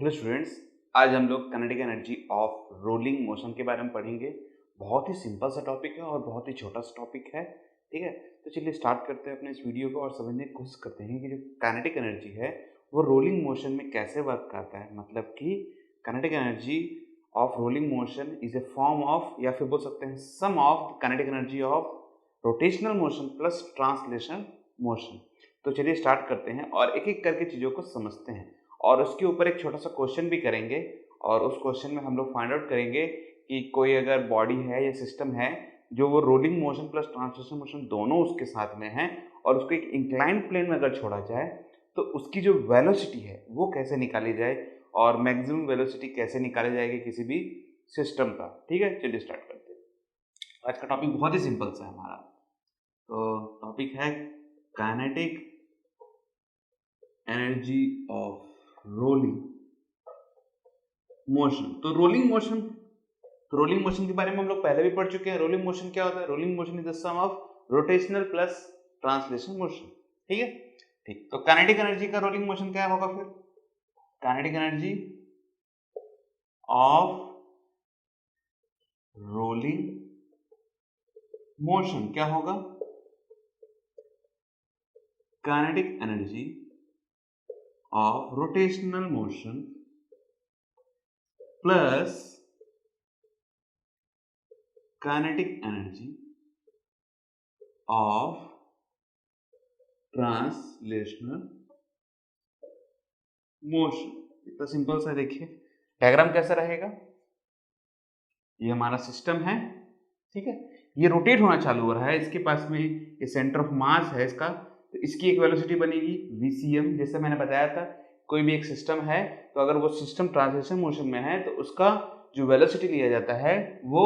Hello students, आज हम लोग kinetic energy of rolling motion के बारे में पढ़ेंगे। बहुत ही सिंपल सा टॉपिक है और बहुत ही छोटा सा टॉपिक है। ठीक है, तो चलिए स्टार्ट करते हैं अपने इस वीडियो को और समझने की कोशिश करते हैं कि जो काइनेटिक एनर्जी है वो रोलिंग मोशन में कैसे वर्क करता है। मतलब कि kinetic energy of rolling motion is a form of, या फिर बोल सकते हैं sum of kinetic energy of rotational motion plus translation motion. तो चलिए स्टार्ट करते हैं और एक एक करके चीज़ों को समझते हैं और उसके ऊपर एक छोटा सा क्वेश्चन भी करेंगे। और उस क्वेश्चन में हम लोग फाइंड आउट करेंगे कि कोई अगर बॉडी है या सिस्टम है जो वो rolling motion plus translation motion दोनों उसके साथ में है और उसको एक इंक्लाइंड प्लेन में अगर छोड़ा जाए तो उसकी जो वेलोसिटी है वो कैसे निकाली जाए और मैक्सिमम वेलोसिटी कैसे निकाली जाएगी किसी भी सिस्टम का। ठीक है, चलिए स्टार्ट करते हैं। आज का टॉपिक बहुत ही सिंपल सा है हमारा। तो टॉपिक है kinetic energy of rolling motion. तो रोलिंग मोशन के बारे में हम लोग पहले भी पढ़ चुके हैं। रोलिंग मोशन क्या होता है? Rolling motion is the sum of rotational plus translation motion. ठीक है, ठीक। तो काइनेटिक एनर्जी का रोलिंग मोशन क्या होगा फिर? Kinetic energy of rolling motion क्या होगा? Kinetic energy of rotational motion plus kinetic energy of translational motion. इतना सिंपल सा देखिए डायग्राम कैसा रहेगा। ये हमारा सिस्टम है, ठीक है। ये रोटेट होना चालू हो रहा है, इसके पास में ये सेंटर ऑफ मास है इसका, तो इसकी एक वेलोसिटी बनेगी VCM। जैसे मैंने बताया था कोई भी एक सिस्टम है तो अगर वो सिस्टम ट्रांसलेशन मोशन में है तो उसका जो वेलोसिटी लिया जाता है वो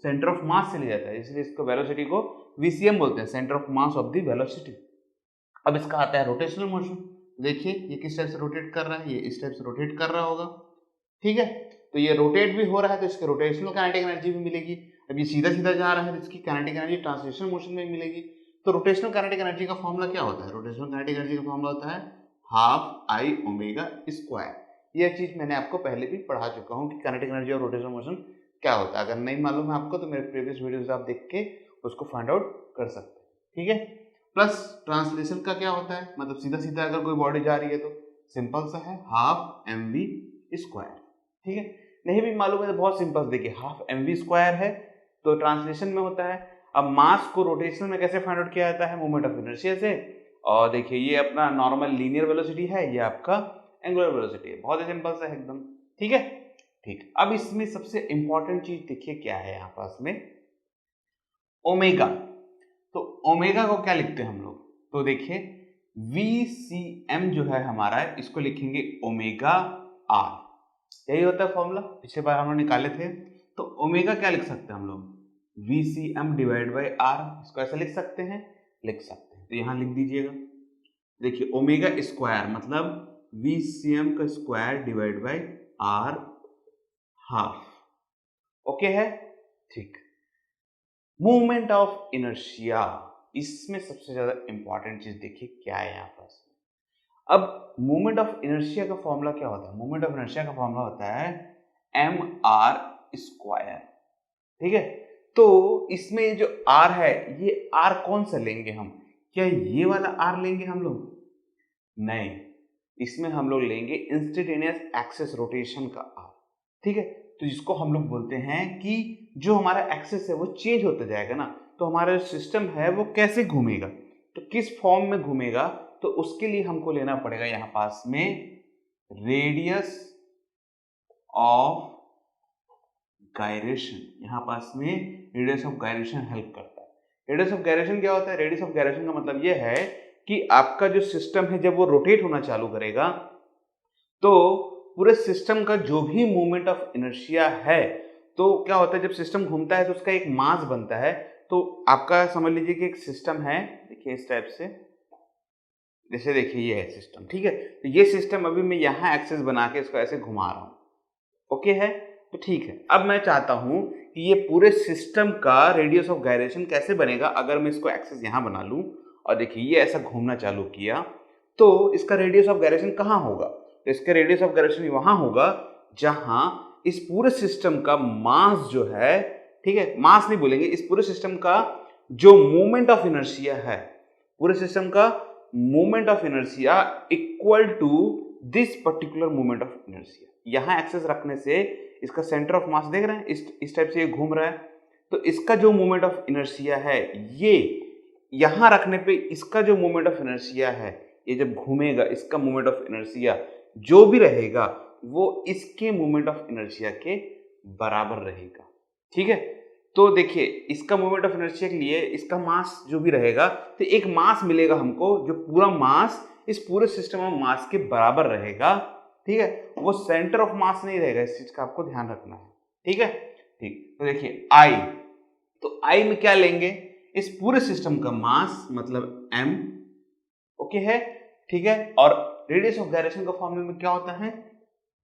सेंटर ऑफ मास से लिया जाता है, इसलिए इसको वेलोसिटी को VCM बोलते हैं, centre of mass of the velocity. अब इसका आता है रोटेशनल मोशन। देखिए ये किस टाइप से रोटेट कर रहा है, ये इस टाइप से रोटेट कर रहा होगा, ठीक है। तो ये रोटेट भी हो रहा है तो इसके रोटेशनल काइनेटिक एनर्जी भी मिलेगी। अब ये सीधा सीधा जा रहा है तो इसकी काइनेटिक एनर्जी ट्रांसलेशन मोशन में मिलेगी। तो रोटेशनल काइनेटिक एनर्जी का फॉर्मूला क्या होता है? रोटेशनल काइनेटिक एनर्जी का फॉर्मूला होता है हाफ आई ओमेगा स्क्वायर। यह चीज मैंने आपको पहले भी पढ़ा चुका हूँ कि काइनेटिक एनर्जी और रोटेशनल मोशन क्या होता है। अगर नहीं मालूम है आपको तो मेरे प्रीवियस वीडियोस आप देख के उसको फाइंड आउट कर सकते हैं, ठीक है। प्लस ट्रांसलेशन का क्या होता है? मतलब सीधा सीधा अगर कोई बॉडी जा रही है तो सिंपल सा है हाफ mv स्क्वायर, ठीक है। नहीं भी मालूम है तो बहुत सिंपल, देखिए हाफ mv स्क्वायर है तो ट्रांसलेशन में होता है। अब मास को रोटेशनल में कैसे फाइंड आउट किया जाता है? मोमेंट ऑफ इनर्शिया से। और देखिए ये अपना नॉर्मल लीनियर वेलोसिटी है, ये आपका एंगुलर वेलोसिटी है। बहुत ही सिंपल सा है एकदम, ठीक है, ठीक। अब इसमें सबसे इंपॉर्टेंट चीज देखिए क्या है यहाँ पास में, ओमेगा। तो ओमेगा को क्या लिखते हैं हम लोग? तो देखिए VCM जो है हमारा, इसको लिखेंगे ओमेगा R। यही होता है फॉर्मूला, पिछले बार हम लोग निकाले थे। तो ओमेगा क्या लिख सकते हैं हम लोग? VCM divide by R। इसको ऐसे लिख सकते हैं, लिख सकते हैं। तो यहां लिख दीजिएगा, देखिए ओमेगा स्क्वायर मतलब VCM का square divide by R half. Okay है, ठीक। मूवमेंट ऑफ इनर्शिया, इसमें सबसे ज्यादा इंपॉर्टेंट चीज देखिए क्या है यहाँ पास। अब मूवमेंट ऑफ इनर्शिया का फॉर्मूला क्या होता है? मूवमेंट ऑफ इनर्शिया का फॉर्मूला होता है mr स्क्वायर, ठीक है। तो इसमें जो r है ये r कौन सा लेंगे हम? क्या ये वाला r लेंगे हम लोग? नहीं, इसमें हम लोग लेंगे इंस्टेंटेनियस एक्सिस रोटेशन का r, ठीक है। तो जिसको हम लोग बोलते हैं कि जो हमारा एक्सिस है वो चेंज होता जाएगा ना, तो हमारा जो सिस्टम है वो कैसे घूमेगा, तो किस फॉर्म में घूमेगा, तो उसके लिए हमको लेना पड़ेगा यहाँ पास में रेडियस ऑफ गायरेशन। यहाँ पास में रेडियस ऑफ गायरेशन हेल्प करता है। रेडियस ऑफ गायरेशन क्या होता है? रेडियस ऑफ गायरेशन का मतलब यह है कि आपका जो सिस्टम है जब वो रोटेट होना चालू करेगा तो पूरे सिस्टम का जो भी मूवमेंट ऑफ इनर्शिया है, तो क्या होता है जब सिस्टम घूमता है तो उसका एक मास बनता है। तो आपका समझ लीजिए कि एक सिस्टम है, देखिए इस टाइप से, जैसे देखिए ये है सिस्टम, ठीक है। तो ये सिस्टम अभी मैं यहाँ एक्सिस बना के इसको ऐसे घुमा रहा हूँ, ओके है, तो ठीक है। अब मैं चाहता हूँ कि ये पूरे सिस्टम का रेडियस ऑफ गायरेशन कैसे बनेगा अगर मैं इसको एक्सिस यहाँ बना लूँ और देखिए ये ऐसा घूमना चालू किया तो इसका रेडियस ऑफ गायरेशन कहाँ होगा? तो इसका रेडियस ऑफ गायरेशन वहां होगा जहां इस पूरे सिस्टम का मास जो है, ठीक है, मास नहीं बोलेंगे, इस पूरे सिस्टम का जो मोमेंट ऑफ इनर्शिया है, पूरे सिस्टम का moment of inertia equal to this particular moment of inertia. यहां एक्सेस रखने से इसका सेंटर ऑफ मास देख रहे हैं, इस टाइप से ये घूम रहा है, तो इसका जो मोमेंट ऑफ इनर्शिया है, ये यहां रखने पे इसका जो मोमेंट ऑफ इनर्शिया है, ये जब घूमेगा इसका मोमेंट ऑफ इनर्शिया जो भी रहेगा वो इसके मोमेंट ऑफ इनर्शिया के बराबर रहेगा। ठीक है, तो देखिए इसका मोमेंट ऑफ इनर्शिया के लिए इसका मास जो भी रहेगा, तो एक मास मिलेगा हमको जो पूरा मास इस पूरे सिस्टम ऑफ मास के बराबर रहेगा। ठीक है, वो सेंटर ऑफ मास नहीं रहेगा, इस चीज का आपको ध्यान रखना है। ठीक है, ठीक, तो देखिए आई, तो आई में क्या लेंगे, इस पूरे सिस्टम का मास मतलब m, ओके है, ठीक है, और रेडियस ऑफ गायरेशन का फॉर्मूला में क्या होता है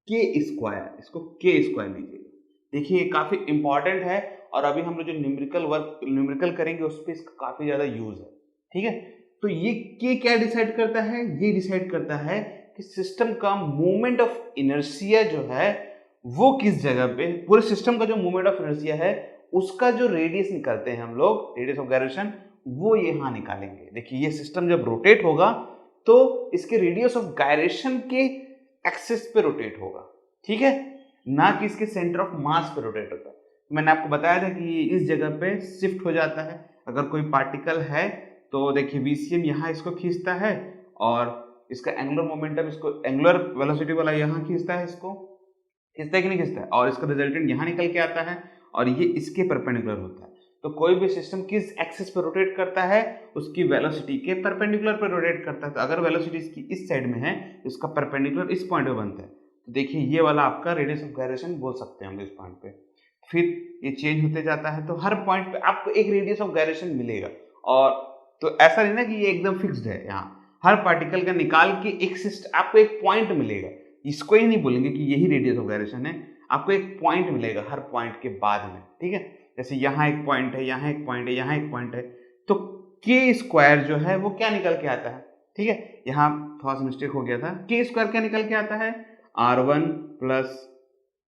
के स्क्वायर, इसको के स्क्वायर लीजिएगा। देखिए ये काफी इंपॉर्टेंट है और अभी हम लोग जो न्यूमेरिकल करेंगे उस पर इसका काफी ज्यादा यूज है। ठीक है, तो ये के क्या डिसाइड करता है, ये डिसाइड करता है कि सिस्टम का मोमेंट ऑफ इनर्शिया जो है वो किस जगह पे, पूरे सिस्टम का जो मोमेंट ऑफ इनर्शिया है उसका जो रेडियस निकालते हैं हम लोग, रेडियस ऑफ गायरेशन, वो यहां निकालेंगे। देखिए ये सिस्टम जब रोटेट होगा तो इसके रेडियस ऑफ गायरेशन के एक्सिस पे रोटेट होगा। ठीक है, ना कि इसके सेंटर ऑफ मास पे रोटेट होता है। मैंने आपको बताया था कि इस जगह पे शिफ्ट हो जाता है। अगर कोई पार्टिकल है तो देखिए VCM यहाँ इसको खींचता है और इसका एंगुलर मोमेंटम, इसको एंगुलर वेलोसिटी वाला यहाँ खींचता है, इसको खींचता है कि नहीं खींचता है, और इसका रिजल्टेंट यहाँ निकल के आता है और ये इसके परपेंडिकुलर होता है। तो कोई भी सिस्टम किस एक्सिस पर रोटेट करता है, उसकी वेलोसिटी के परपेंडिकुलर पर रोटेट करता है। तो अगर वेलोसिटी इसकी इस साइड में है, इसका परपेंडिकुलर इस पॉइंट पे बनता है। तो देखिए ये वाला आपका रेडियस ऑफ गायरेशन बोल सकते हैं हम इस पॉइंट पे। फिर ये चेंज होते जाता है, तो हर पॉइंट पे आपको एक रेडियस ऑफ गायरेशन मिलेगा। और तो ऐसा नहीं ना कि ये एकदम फिक्स्ड है, यहाँ हर पार्टिकल का निकाल के एक आपको एक पॉइंट मिलेगा। इसको ही नहीं बोलेंगे कि यही रेडियस ऑफ गायरेशन है, आपको एक पॉइंट मिलेगा हर पॉइंट के बाद में। ठीक है, जैसे यहाँ एक पॉइंट है, यहाँ एक पॉइंट है, यहाँ एक पॉइंट है, तो के स्क्वायर जो है वो क्या निकल के आता है। ठीक है, यहाँ थोड़ा सा मिस्टेक हो गया था, के स्क्वायर क्या निकल के आता है, R1 plus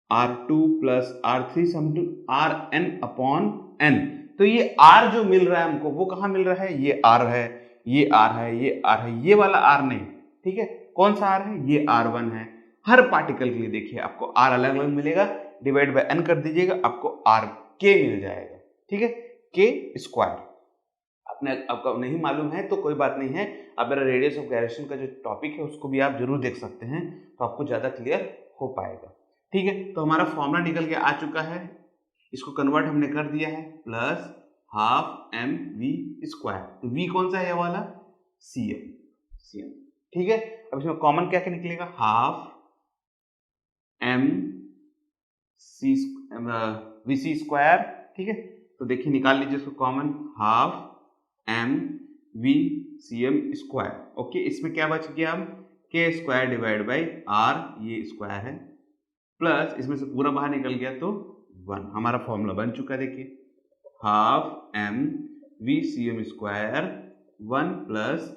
R2 plus R3 समटू Rn upon n। तो ये R जो मिल रहा है हमको वो कहाँ मिल रहा है, ये R है, ये R है, ये R है, ये वाला R नहीं। ठीक है, कौन सा R है, ये R1 है। हर पार्टिकल के लिए देखिए आपको R अलग अलग मिलेगा, डिवाइड बाय n कर दीजिएगा, आपको R K मिल जाएगा। ठीक है, के स्क्वायर। अपने आपको नहीं मालूम है तो कोई बात नहीं है, अब मेरा रेडियस ऑफ गायरेशन का जो टॉपिक है उसको भी आप जरूर देख सकते हैं, तो आपको ज्यादा क्लियर हो पाएगा। ठीक है, तो हमारा फॉर्मूला निकल के आ चुका है, इसको कन्वर्ट हमने कर दिया है, प्लस हाफ mv स्क्वायर। तो v कौन सा है, ये वाला cm। ठीक है, अब इसमें कॉमन क्या क्या निकलेगा, half m c vc square. ठीक है, तो देखिए निकाल लीजिए इसको common, half m v cm square. Okay, इसमें क्या बच गया, अब के स्क्वायर डिवाइड बाई r, ये स्क्वायर है, प्लस इसमें से पूरा बाहर निकल गया तो 1। हमारा फॉर्मूला बन चुका है, देखिए half m v cm square 1 plus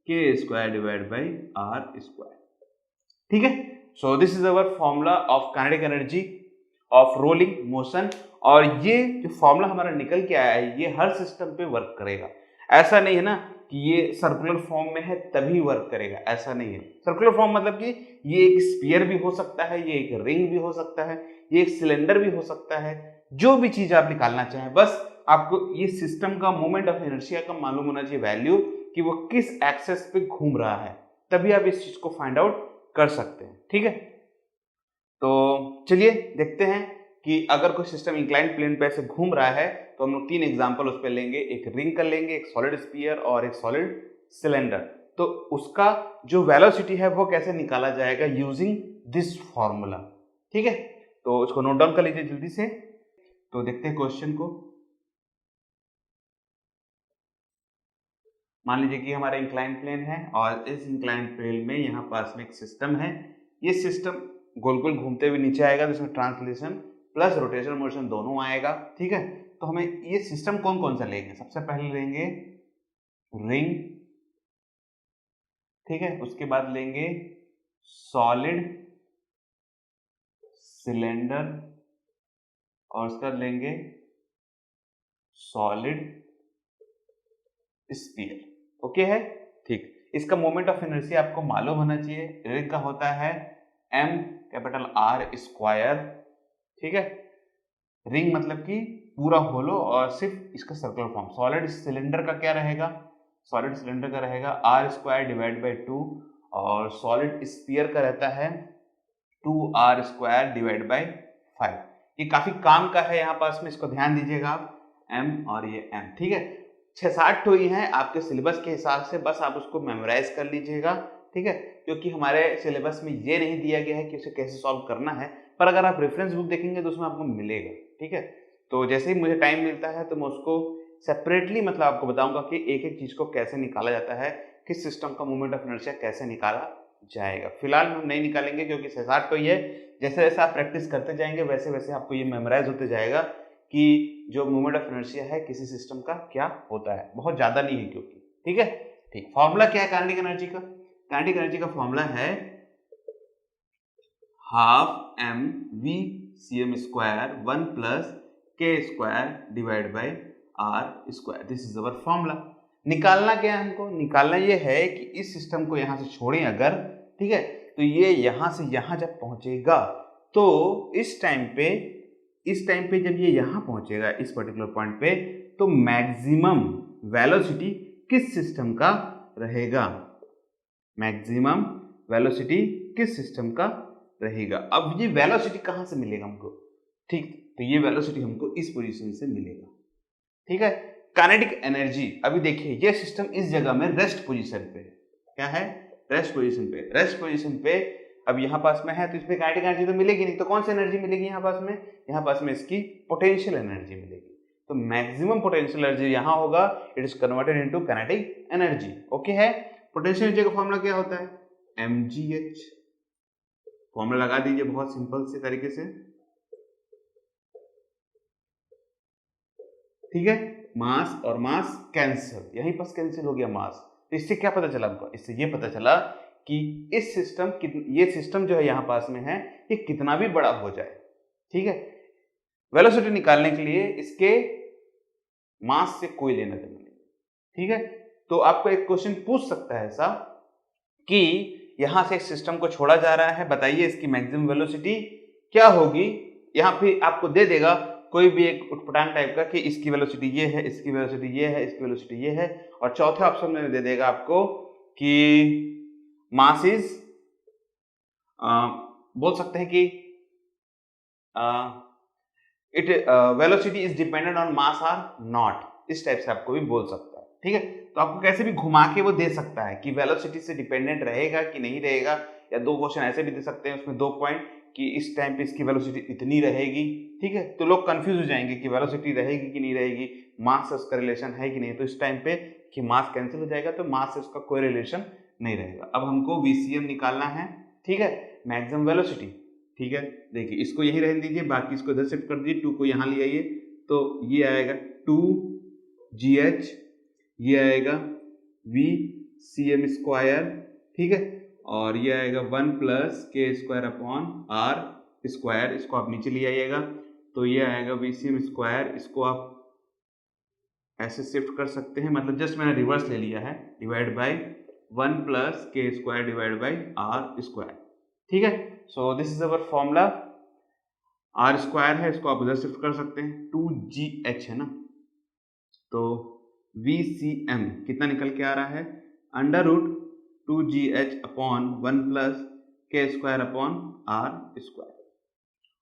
K square divide by r square. ठीक है, so this is our formula of kinetic energy of rolling motion. और ये जो फॉर्मूला हमारा निकल के आया है ये हर सिस्टम पे वर्क करेगा। ऐसा नहीं है ना कि ये सर्कुलर फॉर्म में है तभी वर्क करेगा, ऐसा नहीं है। सर्कुलर फॉर्म मतलब कि ये एक स्फीयर भी हो सकता है, ये एक रिंग भी हो सकता है, ये एक सिलेंडर भी हो सकता है, जो भी चीज आप निकालना चाहें, बस आपको ये सिस्टम का मोमेंट ऑफ इनर्शिया का मालूम होना चाहिए वैल्यू, कि वो किस एक्सेस पे घूम रहा है, तभी आप इस चीज को फाइंड आउट कर सकते हैं। ठीक है, तो चलिए देखते हैं कि अगर कोई सिस्टम इंक्लाइंड प्लेन पे ऐसे घूम रहा है तो हम लोग 3 एग्जांपल उस पे लेंगे, एक रिंग का लेंगे, एक सॉलिड स्फीयर और एक सॉलिड सिलेंडर। तो उसका जो वेलोसिटी है वो कैसे निकाला जाएगा यूजिंग दिस फॉर्मूला। ठीक है, तो इसको नोट डाउन कर लीजिए जल्दी से। तो देखते हैं क्वेश्चन को। मान लीजिए कि हमारा इंक्लाइंड प्लेन है और इस इंक्लाइंड प्लेन में यहाँ पास में एक सिस्टम है, ये सिस्टम गोल गोल घूमते हुए नीचे आएगा, जिसमें ट्रांसलेशन प्लस रोटेशन मोशन दोनों आएगा। ठीक है, तो हमें ये सिस्टम कौन कौन सा लेंगे, सबसे पहले लेंगे रिंग, ठीक है, उसके बाद लेंगे सॉलिड सिलेंडर और उसका लेंगे सॉलिड स्फीयर। ओके है, ठीक। इसका मोमेंट ऑफ इनर्शिया आपको मालूम होना चाहिए, रिंग का होता है m कैपिटल R स्क्वायर, ठीक है। रिंग मतलब कि पूरा होलो और सिर्फ इसका सर्कुलर फॉर्म। सॉलिड सिलेंडर का क्या रहेगा, सॉलिड सिलेंडर का रहेगा R स्क्वायर डिवाइड बाई 2 और सॉलिड स्फीयर का रहता है 2R स्क्वायर डिवाइड बाई 5। ये काफी काम का है यहाँ पास में, इसको ध्यान दीजिएगा आप, m और ये m, ठीक है। 6-7 तो ही हैं आपके सिलेबस के हिसाब से, बस आप उसको मेमोराइज कर लीजिएगा, ठीक है। क्योंकि हमारे सिलेबस में ये नहीं दिया गया है कि उसे कैसे सॉल्व करना है, पर अगर आप रेफरेंस बुक देखेंगे तो उसमें आपको मिलेगा, ठीक है। तो जैसे ही मुझे टाइम मिलता है तो मैं उसको सेपरेटली मतलब आपको बताऊंगा कि एक एक चीज को कैसे निकाला जाता है, किस सिस्टम का मोमेंट ऑफ इनर्शिया कैसे निकाला जाएगा। फिलहाल हम नहीं निकालेंगे क्योंकि 6-7 तो ही है। जैसे जैसे आप प्रैक्टिस करते जाएंगे वैसे वैसे आपको ये मेमोराइज होते जाएगा कि जो मोमेंट ऑफ इनर्शिया है किसी सिस्टम का क्या होता है, बहुत ज्यादा नहीं है क्योंकि, ठीक है। ठीक, फॉर्मूला क्या है काइनेटिक एनर्जी का? काइनेटिक एनर्जी का फॉर्मूला है half M V C M square 1 plus K square divide by R square. This is our formula. निकालना क्या है हमको? निकालना ये है कि इस सिस्टम को यहां से छोड़ें अगर, ठीक है, तो ये यहां से यहां जब पहुंचेगा तो इस टाइम पे जब ये यहां पहुंचेगा इस पर्टिकुलर पॉइंट पे, तो मैक्सिमम वेलोसिटी किस सिस्टम का रहेगा? मैक्सिमम वेलोसिटी किस सिस्टम का रहेगा? अब ये वेलोसिटी कहां से मिलेगा हमको? ठीक, तो ये वेलोसिटी हमको इस पोजीशन से मिलेगा, ठीक है। काइनेटिक एनर्जी, अभी देखिए ये सिस्टम इस जगह में रेस्ट पोजीशन पे है। क्या है? रेस्ट पोजीशन पे। रेस्ट पोजीशन पे अब यहाँ पास में है तो इसमें काइनेटिक एनर्जी तो मिलेगी नहीं, तो कौन सी एनर्जी मिलेगी यहाँ पास में? यहाँ पास में इसकी पोटेंशियल एनर्जी मिलेगी। तो मैक्सिमम पोटेंशियल एनर्जी यहाँ होगा, it is converted into kinetic energy. Okay है। पोटेंशियल एनर्जी का फॉर्मूला क्या होता है? mgh। फॉर्मूला लगा दीजिए बहुत सिंपल से तरीके से, ठीक है। मास और मास कैंसिल, यहीं पास कैंसिल हो गया मास। तो इससे क्या पता चला हमको? इससे ये पता चला कि इस सिस्टम ये सिस्टम जो है यहाँ पास में है ये कितना भी बड़ा हो जाए, ठीक है, वेलोसिटी निकालने के लिए इसके मास से कोई लेना देना नहीं, ठीक है। तो आपको एक क्वेश्चन पूछ सकता है ऐसा कि यहां से इस सिस्टम को छोड़ा जा रहा है, बताइए इसकी मैक्सिमम वेलोसिटी क्या होगी? यहां पे आपको दे देगा कोई भी एक उटपटांग टाइप का कि इसकी वेलोसिटी ये है, इसकी वेलोसिटी ये है, इसकी वेलोसिटी ये है, और चौथे ऑप्शन में दे देगा आपको कि मास इज, बोल सकते हैं कि it velocity is dependent on mass or not, इस टाइप से आपको भी बोल सकता है, ठीक है। तो आपको कैसे भी घुमा के वो दे सकता है कि वेलोसिटी से डिपेंडेंट रहेगा कि नहीं रहेगा, या दो क्वेश्चन ऐसे भी दे सकते हैं उसमें 2 पॉइंट कि इस टाइम पे इसकी वेलोसिटी इतनी रहेगी, ठीक है। तो लोग कंफ्यूज हो जाएंगे कि वेलोसिटी रहेगी कि नहीं रहेगी, मास से उसका रिलेशन है कि नहीं। तो इस टाइम पे कि मास कैंसिल हो जाएगा तो मास से उसका कोई रिलेशन नहीं रहेगा। अब हमको VCM निकालना है, ठीक है, मैक्सिमम वेलोसिटी, ठीक है। देखिए इसको यहीं रहने दीजिए, बाकी इसको इधर शिफ्ट कर दीजिए, 2 को यहाँ ले आइए, तो ये आएगा 2GH, ये आएगा VCM स्क्वायर, ठीक है, और ये आएगा 1 plus K square upon R square. इसको आप नीचे ले आइएगा तो ये आएगा VCM स्क्वायर, इसको आप ऐसे शिफ्ट कर सकते हैं, मतलब जस्ट मैंने रिवर्स ले लिया है, divide by 1 plus K square divide by R square, ठीक है। So this is our formula. R square है, इसको आप उधर शिफ्ट कर सकते हैं, 2GH है ना, तो VCM कितना निकल के आ रहा है? Under root 2GH upon 1 plus K square upon R square.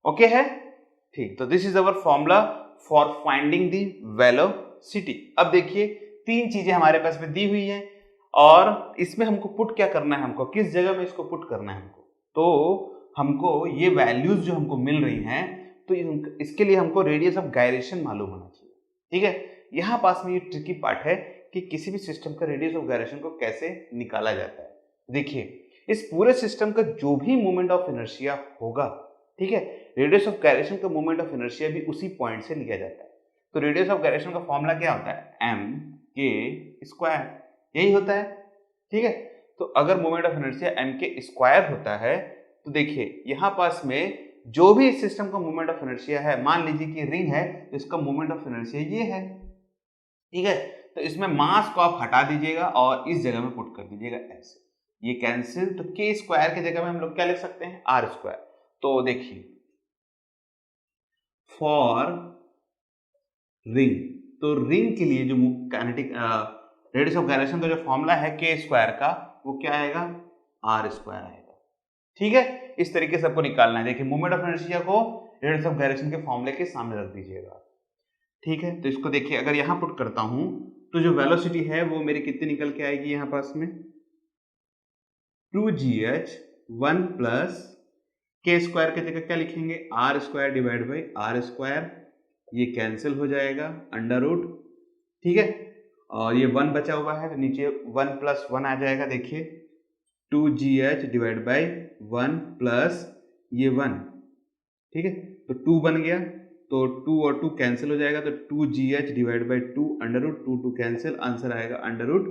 Okay है, ठीक। तो this is our formula for finding the velocity. अब देखिए 3 चीजें हमारे पास में दी हुई हैं और इसमें हमको पुट क्या करना है, हमको किस जगह में इसको पुट करना है हमको, तो हमको ये वैल्यूज जो हमको मिल रही हैं तो इसके लिए हमको रेडियस ऑफ गायरेशन मालूम होना चाहिए, ठीक है। यहाँ पास में ये ट्रिकी पार्ट है कि किसी भी सिस्टम का रेडियस ऑफ गायरेशन को कैसे निकाला जाता है। देखिए इस पूरे सिस्टम का जो भी मोमेंट ऑफ इनर्शिया होगा, ठीक है, रेडियस ऑफ गायरेशन का मोमेंट ऑफ इनर्शिया भी उसी पॉइंट से लिया जाता है। तो रेडियस ऑफ गायरेशन का फॉर्मूला क्या होता है? m के स्क्वायर, यही होता है, ठीक है। तो अगर मोमेंट ऑफ इनर्शिया m के स्क्वायर होता है तो देखिए यहाँ पास में जो भी इस सिस्टम का मोमेंट ऑफ इनर्शिया है, मान लीजिए कि रिंग है तो इसका मोमेंट ऑफ इनर्शिया ये है, ठीक है। तो इसमें मास को आप हटा दीजिएगा और इस जगह में पुट कर दीजिएगा ऐसे, ये कैंसिल। तो के स्क्वायर की जगह में हम लोग क्या लिख सकते हैं, आर स्क्वायर। तो देखिए फॉर रिंग, तो रिंग के लिए जो काइनेटिक रेडियस ऑफ गायरेशन का जो फॉर्मूला है के स्क्वायर का, वो क्या आएगा, आर स्क्वायर आएगा, ठीक है। इस तरीके से आपको निकालना है। देखिए मोमेंट ऑफ इनर्शिया को रेडियस ऑफ गायरेशन के फॉर्मूले के सामने रख दीजिएगा, ठीक है। तो इसको देखिए अगर यहां पुट करता हूं तो जो वेलोसिटी है वो मेरी कितनी निकल के आएगी यहां पास में, 2gh 1 प्लस के स्क्वायर की जगह क्या लिखेंगे, R square divide by R square, ये कैंसिल हो जाएगा अंडर रूट, ठीक है। और ये 1 बचा हुआ है तो नीचे 1 प्लस 1 आ जाएगा। देखिए 2gh डिवाइड बाई 1 प्लस ये 1, ठीक है। तो 2 बन गया, तो 2 और 2 कैंसिल हो जाएगा, तो 2gh divide by 2 under root 2 cancel, answer आएगा under root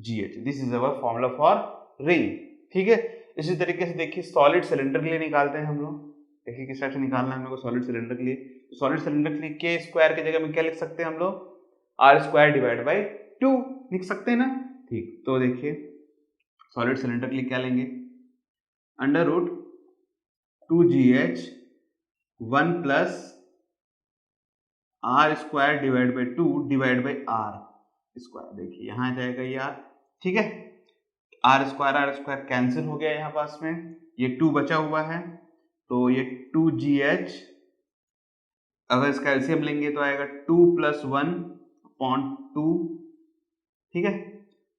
gh। This is our formula for ring, ठीक है। इसी तरीके से देखिए सॉलिड सिलेंडर के लिए निकालते हैं हम लोग। देखिए किस टाइप से निकालना है हम लोग को सॉलिड सिलेंडर के लिए। तो सॉलिड सिलेंडर के लिए के स्क्वायर की जगह में क्या लिख सकते हैं हम लोग, आर स्क्वायर डिवाइड बाई 2 लिख सकते हैं ना, ठीक। तो देखिए सॉलिड सिलेंडर के लिए क्या लेंगे, under root 2gh 1 plus R square divide by 2 divide by R square. देखिए यहाँ आ जाएगा ये आर, ठीक है। आर स्क्वायर कैंसिल हो गया यहाँ पास में, ये 2 बचा हुआ है, तो ये 2gh अगर इसका एलसीएम लेंगे तो आएगा 2 प्लस 1 अपॉन 2, ठीक है।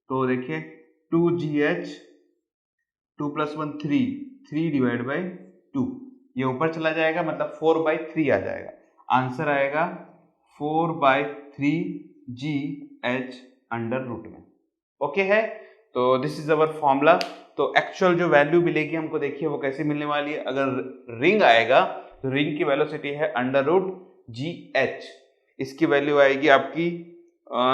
तो देखिए 2gh 2 प्लस 1 3 डिवाइड बाई 2, ये ऊपर चला जाएगा मतलब 4/3 आ जाएगा, आंसर आएगा 4/3gh अंडर रूट में, ओके है। तो दिस इज अवर फॉर्मूला। तो एक्चुअल जो वैल्यू मिलेगी हमको देखिए वो कैसे मिलने वाली है। अगर रिंग आएगा तो रिंग की वेलोसिटी है अंडर रूट gh, इसकी वैल्यू आएगी आपकी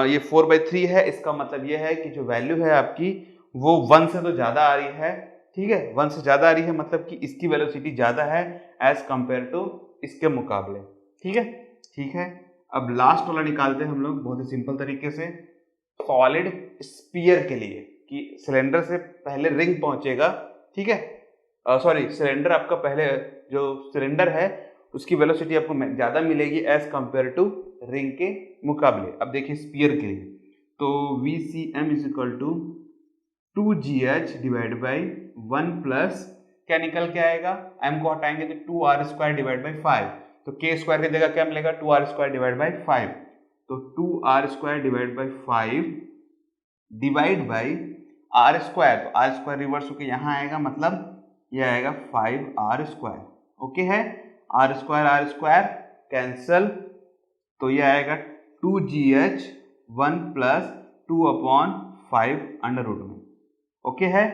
ये 4/3 है, इसका मतलब ये है कि जो वैल्यू है आपकी वो 1 से तो ज्यादा आ रही है, ठीक है। 1 से ज्यादा आ रही है मतलब कि इसकी वेलोसिटी ज्यादा है एज कंपेयर टू इसके मुकाबले, ठीक है, ठीक है। अब लास्ट वाला निकालते हैं हम लोग बहुत ही सिंपल तरीके से, सॉलिड स्फीयर के लिए, कि सिलेंडर से पहले रिंग पहुंचेगा, ठीक है। सॉरी सिलेंडर आपका पहले जो सिलेंडर है उसकी वेलोसिटी आपको ज्यादा मिलेगी एज कंपेयर टू रिंग के मुकाबले। अब देखिए स्फीयर के लिए, तो VCM is equal to 2gh divide by 1 plus क्या निकल के आएगा, m को हटाएंगे तो 2r स्क्वायर डिवाइड बाई 5, तो k स्क्वायर की जगह क्या मिलेगा 2r स्क्वायर डिवाइड बाई 5, तो 2r square divide by 5 divide by R square, तो आर स्क्वायर रिवर्स होकर यहाँ आएगा मतलब ये आएगा 5r स्क्वायर, ओके है। आर स्क्वायर कैंसल, तो ये आएगा 2gh 1 plus 2 upon 5 under root में, ओके है,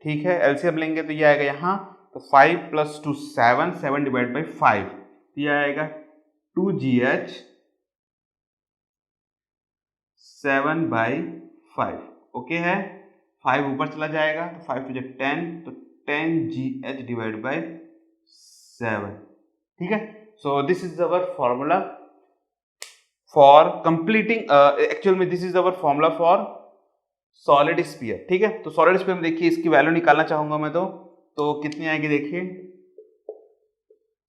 ठीक है। एलसीएम लेंगे तो ये आएगा यहाँ, तो 5 प्लस 2 7 डिवाइड बाई 5, तो ये आएगा 2gh 7/5, ओके है। 5 ऊपर चला जाएगा तो 5 to 10, तो 10gh डिवाइड बाई 7, ठीक है। So this is our formula for completing, actual में this is our formula for solid sphere, ठीक है। तो सॉलिड स्फीयर में देखिए इसकी वैल्यू निकालना चाहूंगा मैं, तो कितनी आएगी देखिए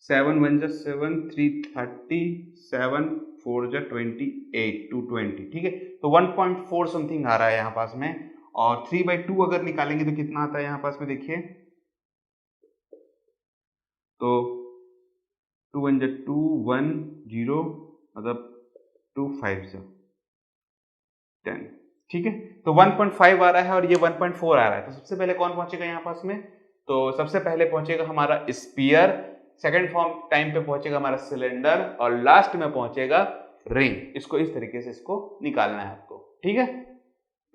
7 1 7 3 30 7 4 28 220, ठीक है। तो 1.4 समथिंग आ रहा है यहाँ पास में, और 3/2 अगर निकालेंगे तो कितना आता है यहाँ पास में देखिए, तो 2 1 2 1 0 मतलब 2 5 10, ठीक है। तो 1.5 आ रहा है और ये 1.4 आ रहा है, तो सबसे पहले कौन पहुंचेगा यहाँ पास में, तो सबसे पहले पहुंचेगा हमारा स्फीयर, सेकंड फॉर्म टाइम पे पहुंचेगा हमारा सिलेंडर, और लास्ट में पहुंचेगा रिंग। इसको इस तरीके से इसको निकालना है आपको, ठीक है।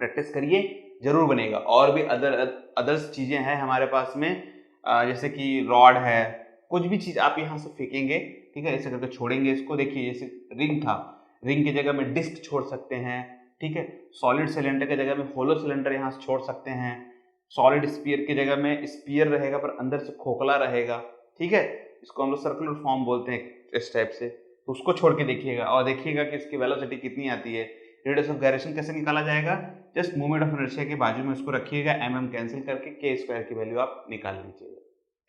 प्रैक्टिस करिए, जरूर बनेगा। और भी अदर्स चीजें हैं हमारे पास में, जैसे कि रॉड है, कुछ भी चीज आप यहाँ से फेंकेंगे, ठीक है, ऐसे करके छोड़ेंगे इसको। देखिए जैसे रिंग था, रिंग की जगह में डिस्क छोड़ सकते हैं, ठीक है। सॉलिड सिलेंडर की जगह में होलो सिलेंडर यहाँ से छोड़ सकते हैं, सॉलिड स्फीयर की जगह में स्फीयर रहेगा पर अंदर से खोखला रहेगा, ठीक है, इसको हम लोग सर्कुलर फॉर्म बोलते हैं इस टाइप से। तो उसको छोड़ के देखिएगा और देखिएगा कि इसकी वेलोसिटी कितनी आती है। रेडियस ऑफ गायरेशन कैसे निकाला जाएगा, जस्ट मूवमेंट ऑफ इनर्शिया के बाजू में उसको रखिएगा, mm कैंसिल करके k स्क्वायर की वैल्यू आप निकाल लीजिएगा,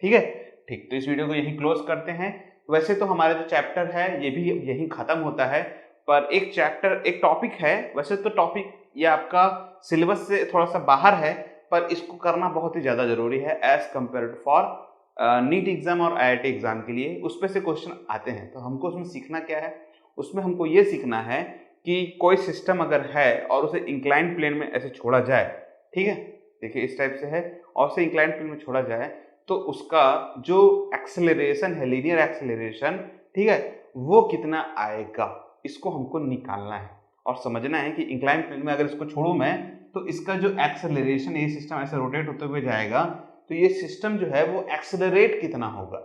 ठीक है। ठीक, तो इस वीडियो को यहीं क्लोज करते हैं। वैसे तो हमारा जो चैप्टर है ये भी यहीं खत्म होता है, पर एक चैप्टर एक टॉपिक है, वैसे तो टॉपिक ये आपका सिलेबस से थोड़ा सा बाहर है, पर इसको करना बहुत ही ज़्यादा जरूरी है as compare to for NEET exam और IIT एग्जाम के लिए। उस पर से क्वेश्चन आते हैं, तो हमको उसमें सीखना क्या है, उसमें हमको ये सीखना है कि कोई सिस्टम अगर है और उसे इंक्लाइन प्लेन में ऐसे छोड़ा जाए, ठीक है, देखिए इस टाइप से है और उसे इंक्लाइन प्लेन में छोड़ा जाए तो उसका जो एक्सेलरेशन है, लीनियर एक्सेलरेशन, ठीक है, वो कितना आएगा, इसको हमको निकालना है और समझना है कि इंक्लाइन प्लेन में अगर इसको छोड़ूं मैं तो इसका जो एक्सेलरेशन, ये सिस्टम ऐसे रोटेट होते हुए जाएगा तो ये सिस्टम जो है वो एक्सेलरेट कितना होगा,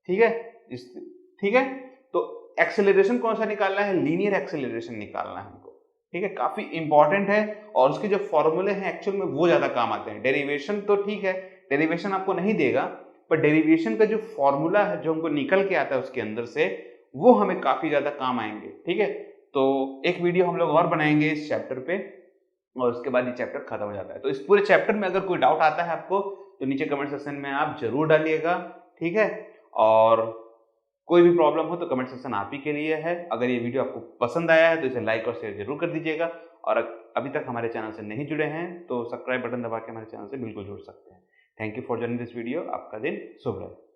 ठीक है, ठीक है। तो एक्सेलरेशन कौन सा निकालना है, लीनियर एक्सेलरेशन निकालना है हमको, ठीक है, काफी इंपॉर्टेंट है और उसके जो फॉर्मूले हैं एक्चुअल में वो ज्यादा काम आते हैं। डेरिवेशन तो ठीक है, डेरिवेशन आपको नहीं देगा, पर डेरिवेशन का जो फॉर्मूला है जो हमको निकल के आता है उसके अंदर से, वो हमें काफी ज्यादा काम आएंगे, ठीक है। तो एक वीडियो हम लोग और बनाएंगे इस चैप्टर पे और उसके बाद ये चैप्टर खत्म हो जाता है। तो इस पूरे चैप्टर में अगर कोई डाउट आता है आपको तो नीचे कमेंट सेक्शन में आप जरूर डालिएगा, ठीक है। और कोई भी प्रॉब्लम हो तो कमेंट सेक्शन आप ही के लिए है। अगर ये वीडियो आपको पसंद आया है तो इसे लाइक और शेयर जरूर कर दीजिएगा और अभी तक हमारे चैनल से नहीं जुड़े हैं तो सब्सक्राइब बटन दबा के हमारे चैनल से बिल्कुल जुड़ सकते हैं। Thank you for joining this video. आपका दिन शुभ रहे।